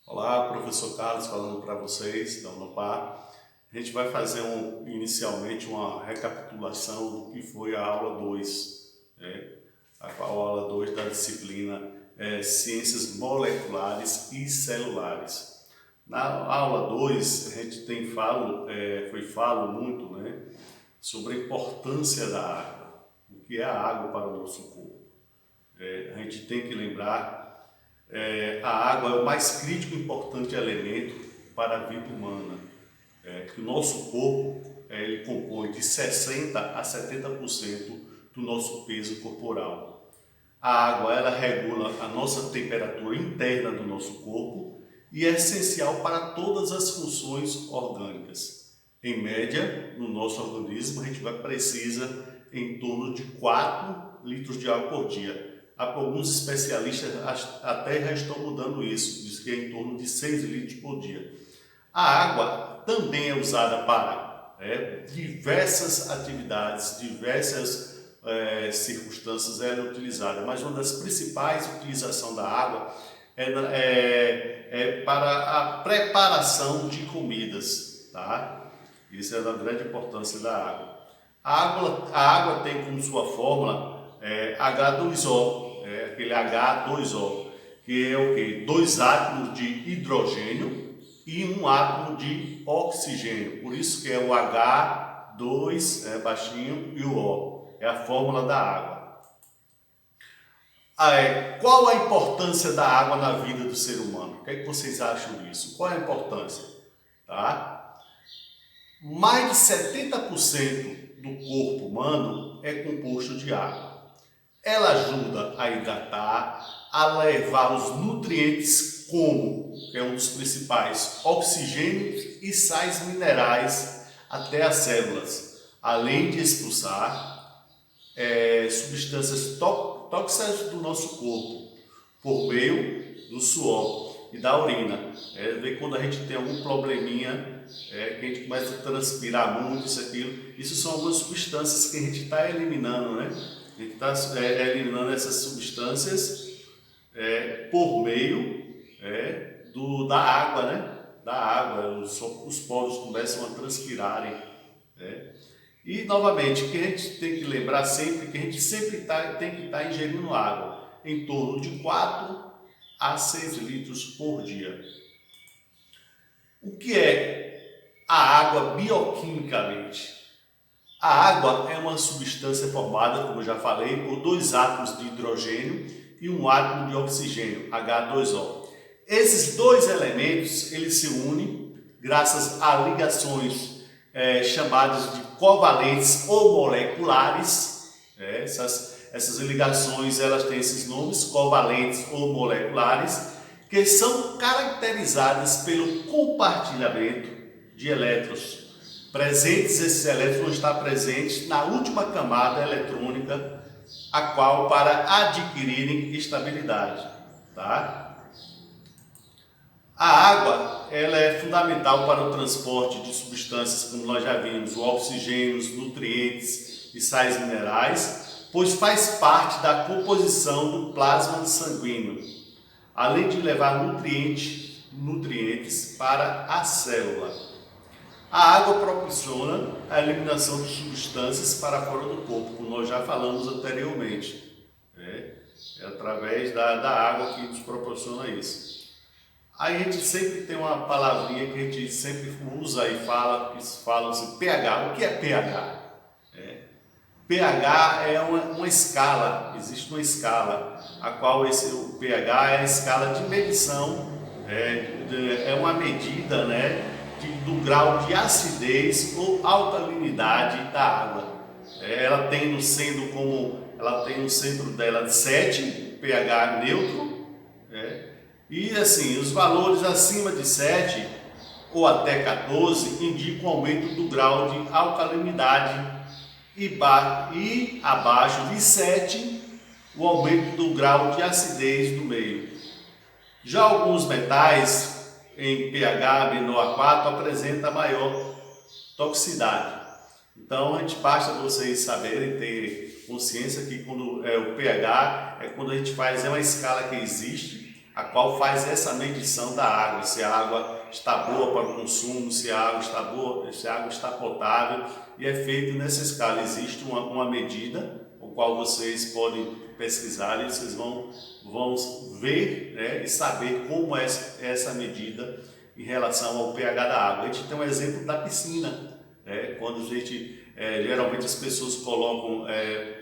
Olá, professor Carlos falando para vocês da Unopar. A gente vai fazer inicialmente uma recapitulação do que foi a aula 2, a aula 2 da disciplina Ciências Moleculares e Celulares. Na aula 2 a gente falo muito, sobre a importância da água, o que é a água para o nosso corpo. A gente tem que lembrar a água é o mais crítico e importante elemento para a vida humana. Que o nosso corpo ele compõe de 60 a 70% do nosso peso corporal. A água ela regula a nossa temperatura interna do nosso corpo e é essencial para todas as funções orgânicas. Em média, no nosso organismo, a gente precisa em torno de 4 litros de água por dia. Alguns especialistas até já estão mudando isso, diz que é em torno de 6 litros por dia. A água também é usada para diversas atividades, diversas circunstâncias ela é utilizada, mas uma das principais utilizações da água é para a preparação de comidas, tá? Isso é da grande importância da água. A água tem como sua fórmula H2O, aquele H2O, que é o quê? 2 átomos de hidrogênio e um átomo de oxigênio. Por isso que é o H2 baixinho e o O. É a fórmula da água. Qual a importância da água na vida do ser humano? O que é que vocês acham disso? Qual é a importância? Tá? Mais de 70% do corpo humano é composto de água. Ela ajuda a hidratar, a levar os nutrientes como, que é um dos principais, oxigênio e sais minerais até as células, além de expulsar substâncias tóxicas do nosso corpo por meio do suor e da urina. Quando a gente tem algum probleminha, que a gente começa a transpirar muito, isso são algumas substâncias que a gente está eliminando, né? A gente está eliminando essas substâncias por meio da água, né? Da água, os poros começam a transpirarem. E novamente, o que a gente tem que lembrar sempre que a gente sempre tem que estar ingerindo água, em torno de 4 a 6 litros por dia. O que é a água bioquimicamente? A água é uma substância formada, como eu já falei, por 2 átomos de hidrogênio e um átomo de oxigênio, H2O. Esses 2 elementos eles se unem graças a ligações chamadas de covalentes ou moleculares. Essas ligações elas têm esses nomes, covalentes ou moleculares, que são caracterizadas pelo compartilhamento de elétrons. Esses elétrons vão estar presentes na última camada eletrônica, a qual para adquirirem estabilidade, tá? A água ela é fundamental para o transporte de substâncias, como nós já vimos, o oxigênio, os nutrientes e sais minerais, pois faz parte da composição do plasma sanguíneo, além de levar nutrientes para a célula. A água proporciona a eliminação de substâncias para fora do corpo, como nós já falamos anteriormente. É através da água que nos proporciona isso. Aí a gente sempre tem uma palavrinha que a gente sempre usa e fala assim, pH. O que é pH? pH é uma escala, existe uma escala, a qual o pH é a escala de medição, é uma medida, do grau de acidez ou alcalinidade da água. Ela tem no centro dela 7, pH neutro, e assim, os valores acima de 7 ou até 14 indicam aumento do grau de alcalinidade e abaixo de 7 o aumento do grau de acidez do meio. Já alguns metais em pH menor a 4 apresentam maior toxicidade. Então, basta vocês saberem, ter consciência que quando o pH quando a gente faz, é uma escala que existe, a qual faz essa medição da água, se a água está boa para o consumo, se a água está boa, se a água está potável, e é feito nessa escala. Existe uma medida, o qual vocês podem pesquisar e vocês vão ver, né, e saber como é essa medida em relação ao pH da água. A gente tem um exemplo da piscina, quando a gente, geralmente as pessoas colocam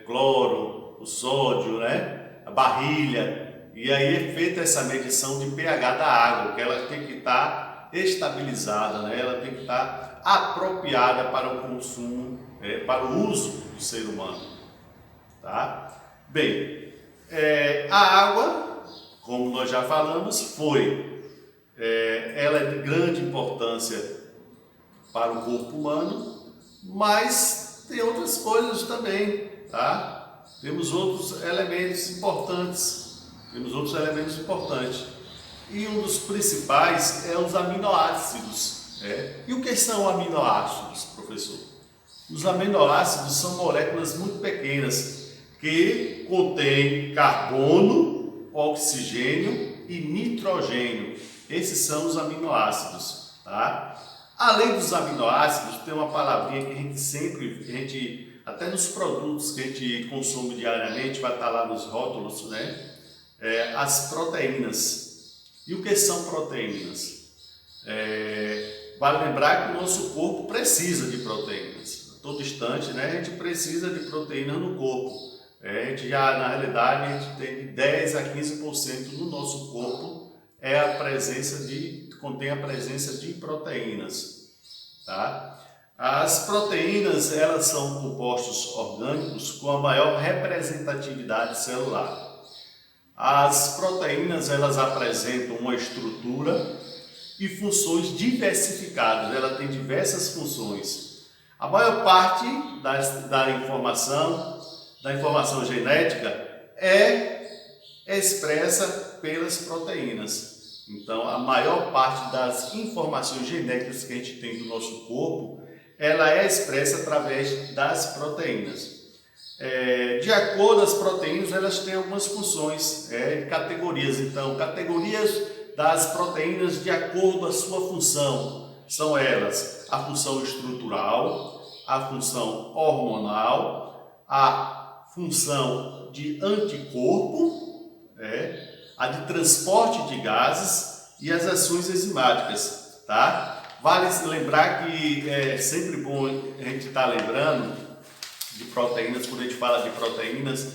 cloro, o sódio, né, a barrilha, e aí é feita essa medição de pH da água, que ela tem que estar estabilizada, né, ela tem que estar apropriada para o consumo, para o uso do ser humano. Tá? Bem, a água, como nós já falamos, ela é de grande importância para o corpo humano, mas tem outras coisas também, tá? Temos outros elementos importantes, e um dos principais é os aminoácidos. E o que são aminoácidos, professor? Os aminoácidos são moléculas muito pequenas que contêm carbono, oxigênio e nitrogênio. Esses são os aminoácidos, tá? Além dos aminoácidos, tem uma palavrinha que a gente até nos produtos que a gente consome diariamente, vai estar lá nos rótulos, né? As proteínas. E o que são proteínas? Vale lembrar que o nosso corpo precisa de proteínas. A todo instante, né, a gente precisa de proteína no corpo. A gente já, na realidade, a gente tem de 10 a 15% no nosso corpo contém a presença de proteínas. Tá? As proteínas, elas são compostos orgânicos com a maior representatividade celular. As proteínas, elas apresentam uma estrutura e funções diversificadas, ela tem diversas funções. A maior parte da informação genética é expressa pelas proteínas. Então, a maior parte das informações genéticas que a gente tem do nosso corpo, ela é expressa através das proteínas. De acordo, as proteínas, elas têm algumas funções, categorias. Então, categorias das proteínas de acordo com a sua função. São elas a função estrutural, a função hormonal, a função de anticorpo, a de transporte de gases e as ações enzimáticas, tá? Vale lembrar que é sempre bom a gente estar lembrando de proteínas, quando a gente fala de proteínas,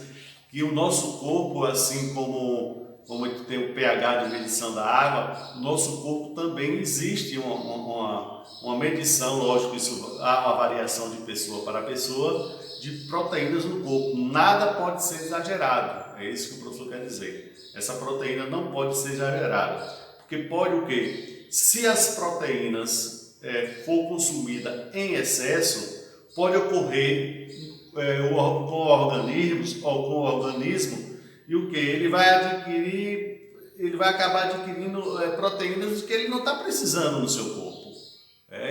que o nosso corpo, assim como a gente tem o pH de medição da água, o nosso corpo também existe uma medição, lógico, isso há uma variação de pessoa para pessoa, de proteínas no corpo. Nada pode ser exagerado, é isso que o professor quer dizer. Essa proteína não pode ser exagerada, porque pode o quê? Se as proteínas for consumida em excesso, pode ocorrer com o organismo e o que? Ele vai acabar adquirindo proteínas que ele não está precisando no seu corpo.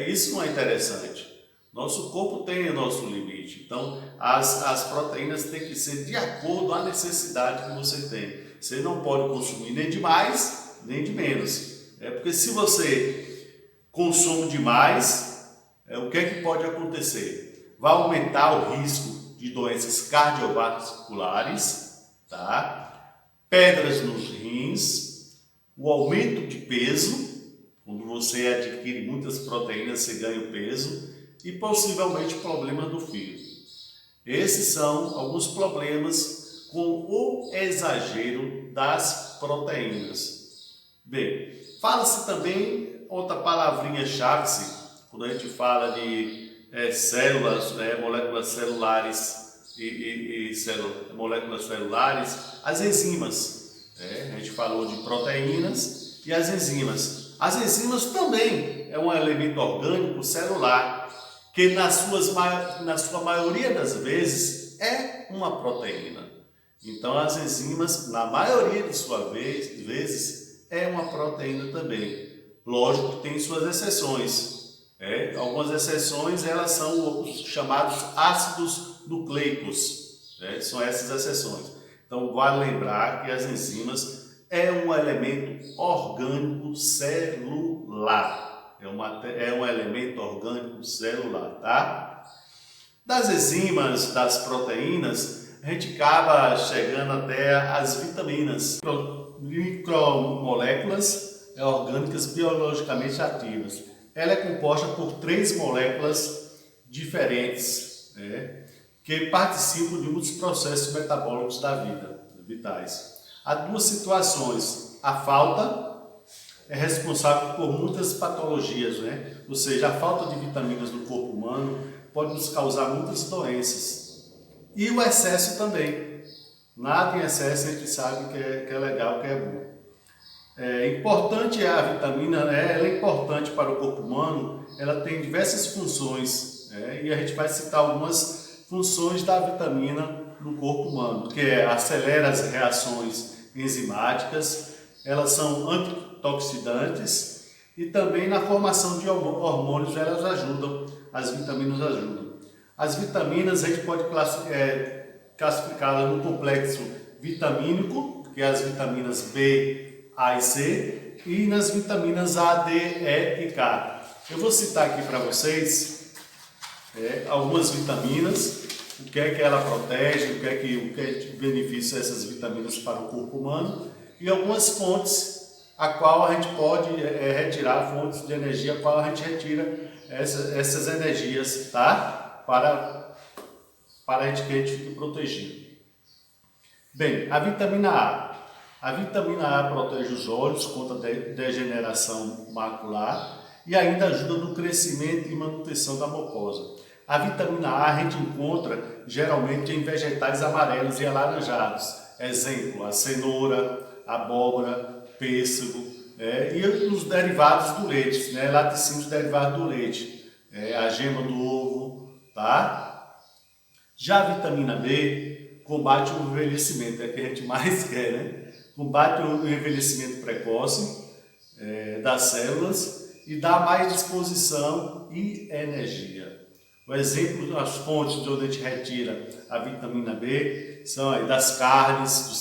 Isso não é interessante. Nosso corpo tem o nosso limite, então as proteínas têm que ser de acordo com a necessidade que você tem. Você não pode consumir nem de mais, nem de menos. Porque se você consome demais, o que é que pode acontecer? Vai aumentar o risco de doenças cardiovasculares, tá? Pedras nos rins, o aumento de peso, quando você adquire muitas proteínas, você ganha peso, e possivelmente problema do fígado. Esses são alguns problemas com o exagero das proteínas. Bem, fala-se também outra palavrinha-chave, quando a gente fala de células, moléculas celulares moléculas celulares, as enzimas. A gente falou de proteínas e as enzimas. As enzimas também é um elemento orgânico celular, que na sua maioria das vezes é uma proteína. Então as enzimas, na maioria de suas vezes, é uma proteína também. Lógico que tem suas exceções. Algumas exceções, elas são os chamados ácidos nucleicos. São essas exceções. Então vale lembrar que as enzimas é um elemento orgânico celular. É um elemento orgânico celular, tá? Das enzimas, das proteínas, a gente acaba chegando até as vitaminas, micromoléculas orgânicas biologicamente ativas. Ela é composta por 3 moléculas diferentes, né, que participam de muitos processos metabólicos da vida, vitais. Há 2 situações. A falta é responsável por muitas patologias, né? Ou seja, a falta de vitaminas no corpo humano pode nos causar muitas doenças. E o excesso também. Nada em excesso a gente sabe que é legal, que é bom. Importante é a vitamina, né? Ela é importante para o corpo humano, ela tem diversas funções, né? E a gente vai citar algumas funções da vitamina no corpo humano, que acelera as reações enzimáticas, elas são antioxidantes e também na formação de hormônios elas ajudam, as vitaminas ajudam. As vitaminas a gente pode classificá-las no complexo vitamínico, que é as vitaminas B, A e C, e nas vitaminas A, D, E e K. Eu vou citar aqui para vocês algumas vitaminas, o que é que ela protege, o que é que beneficia essas vitaminas para o corpo humano e algumas fontes a qual a gente pode retirar, fontes de energia a qual a gente retira essas energias, tá? Para a gente que a gente fique protegido. Bem, a vitamina A. A vitamina A protege os olhos contra a degeneração macular e ainda ajuda no crescimento e manutenção da mucosa. A vitamina A a gente encontra geralmente em vegetais amarelos e alaranjados. Exemplo, a cenoura, a abóbora, pêssego, e os derivados do leite, né? Laticínios derivados do leite, a gema do ovo, tá? Já a vitamina B combate o envelhecimento, é a que a gente mais quer, né? Combate o envelhecimento precoce das células e dá mais disposição e energia. O exemplo das fontes de onde a gente retira a vitamina B são aí das carnes,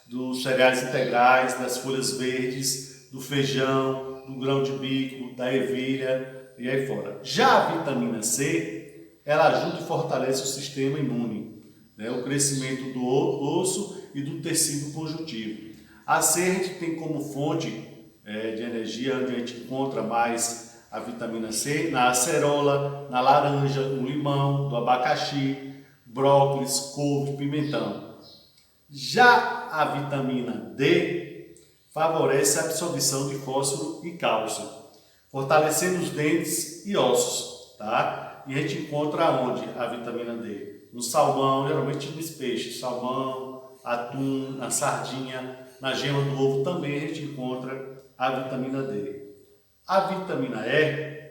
dos cereais integrais, das folhas verdes, do feijão, do grão de bico, da ervilha e aí fora. Já a vitamina C, ela ajuda e fortalece o sistema imune, né, o crescimento do osso e do tecido conjuntivo. A C a gente tem como fonte de energia, onde a gente encontra mais a vitamina C, na acerola, na laranja, no limão, do abacaxi, brócolis, couve, pimentão. Já a vitamina D favorece a absorção de fósforo e cálcio, fortalecendo os dentes e ossos, tá? E a gente encontra onde a vitamina D? No salmão, geralmente nos peixes, salmão, atum, na sardinha, na gema do ovo também a gente encontra a vitamina D. A vitamina E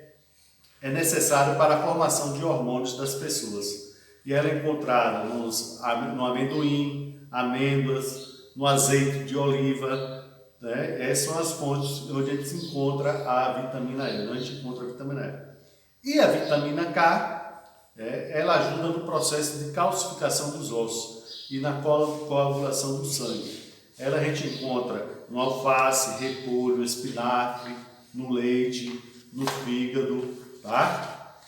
é necessária para a formação de hormônios das pessoas e ela é encontrada no amendoim, amêndoas, no azeite de oliva, né? Essas são as fontes onde a gente se encontra a vitamina E, onde a gente encontra a vitamina E. E a vitamina K, ela ajuda no processo de calcificação dos ossos e na coagulação do sangue. Ela a gente encontra no alface, repolho, espinafre, no leite, no fígado, tá?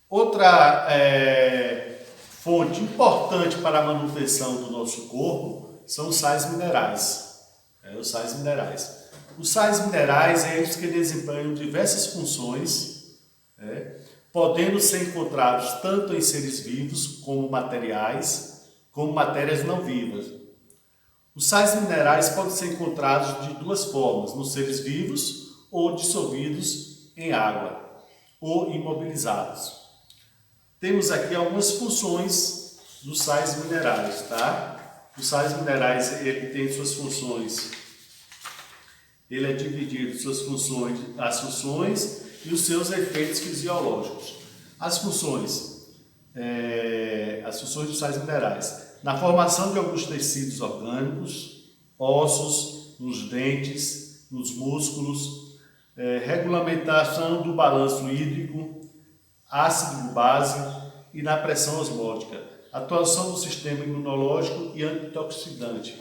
Outra fonte importante para a manutenção do nosso corpo são os sais minerais. Os sais minerais. Os sais minerais são eles que desempenham diversas funções, podendo ser encontrados tanto em seres vivos como matérias não vivas. Os sais minerais podem ser encontrados de 2 formas, nos seres vivos ou dissolvidos em água ou imobilizados. Temos aqui algumas funções dos sais minerais, tá? Os sais minerais, ele tem suas funções, ele é dividido em suas funções, as funções e os seus efeitos fisiológicos. As funções dos sais minerais, na formação de alguns tecidos orgânicos, ossos, nos dentes, nos músculos, regulamentação do balanço hídrico, ácido-base e na pressão osmótica, atuação do sistema imunológico e antioxidante.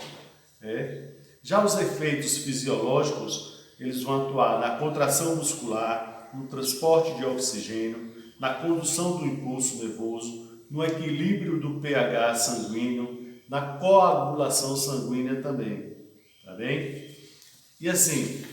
Já os efeitos fisiológicos, eles vão atuar na contração muscular, no transporte de oxigênio, na condução do impulso nervoso, no equilíbrio do pH sanguíneo, na coagulação sanguínea também, tá bem? E assim,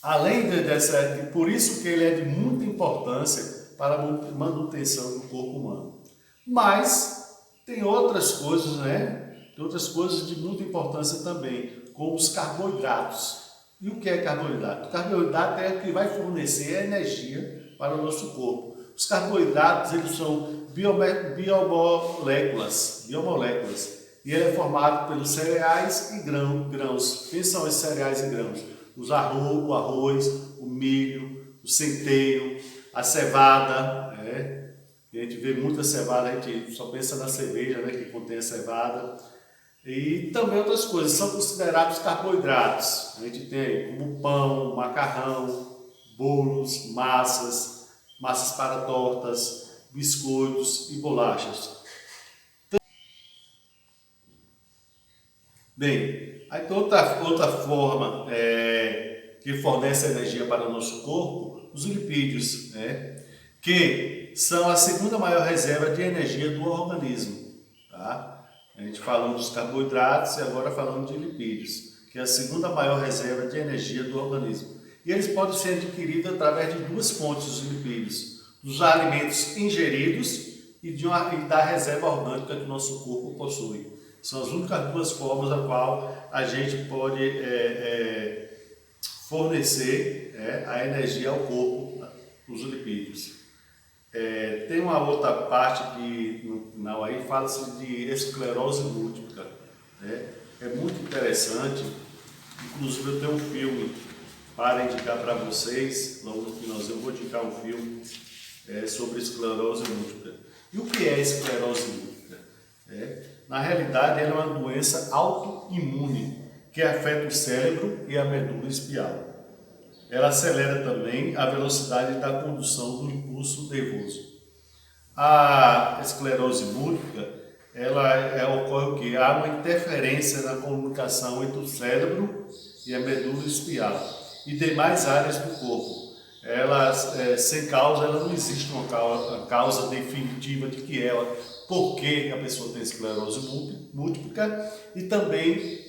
além dessa, por isso que ele é de muita importância para a manutenção do corpo humano. Mas tem outras coisas, né? Tem outras coisas de muita importância também, como os carboidratos. E o que é carboidrato? O carboidrato é o que vai fornecer energia para o nosso corpo. Os carboidratos, eles são biomoléculas, e ele é formado pelos cereais e grãos. Quem são os cereais e grãos? O arroz, o milho, o centeio, a cevada, né? A gente vê muita cevada, a gente só pensa na cerveja, né, que contém a cevada. E também outras coisas, são considerados carboidratos. A gente tem como pão, macarrão, bolos, massas para tortas, biscoitos e bolachas. Bem, aí tem outra forma que fornece energia para o nosso corpo, os lipídios, né? Que são a segunda maior reserva de energia do organismo. Tá? A gente falou dos carboidratos e agora falando de lipídios, que é a segunda maior reserva de energia do organismo. E eles podem ser adquiridos através de duas fontes, os lipídios, dos alimentos ingeridos e da reserva orgânica que o nosso corpo possui. São as únicas duas formas a qual a gente pode fornecer a energia ao corpo, os lipídios. Tem uma outra parte que no final aí fala-se de esclerose múltipla. Né? É muito interessante, inclusive eu tenho um filme para indicar para vocês, logo no finalzinho eu vou indicar um filme sobre esclerose múltipla. E o que é esclerose múltipla? Na realidade, ela é uma doença autoimune que afeta o cérebro e a medula espinhal. Ela acelera também a velocidade da condução do impulso nervoso. A esclerose múltipla, ocorre o quê? Há uma interferência na comunicação entre o cérebro e a medula espinhal e demais áreas do corpo. Sem causa, ela não existe uma causa definitiva de que por que a pessoa tem esclerose múltipla, e também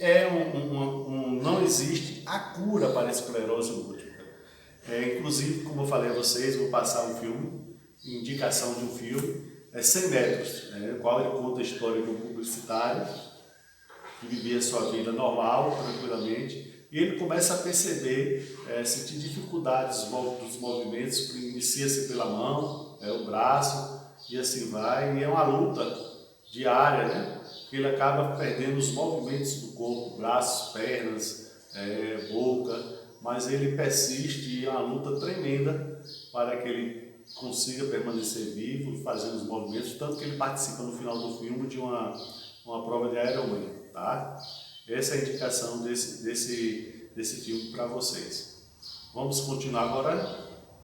não existe a cura para a esclerose múltipla. Inclusive, como eu falei a vocês, vou passar um filme, indicação de um filme, 100 metros, no qual ele conta a história de um publicitário que vivia sua vida normal, tranquilamente, e ele começa a perceber, sentir dificuldades dos movimentos, que inicia-se pela mão, o braço, e assim vai, e é uma luta diária, né? Que ele acaba perdendo os movimentos do corpo, braços, pernas, boca, mas ele persiste e é uma luta tremenda para que ele consiga permanecer vivo e fazer os movimentos, tanto que ele participa no final do filme de uma prova de Ironman, tá? Essa é a indicação desse filme para vocês. Vamos continuar agora.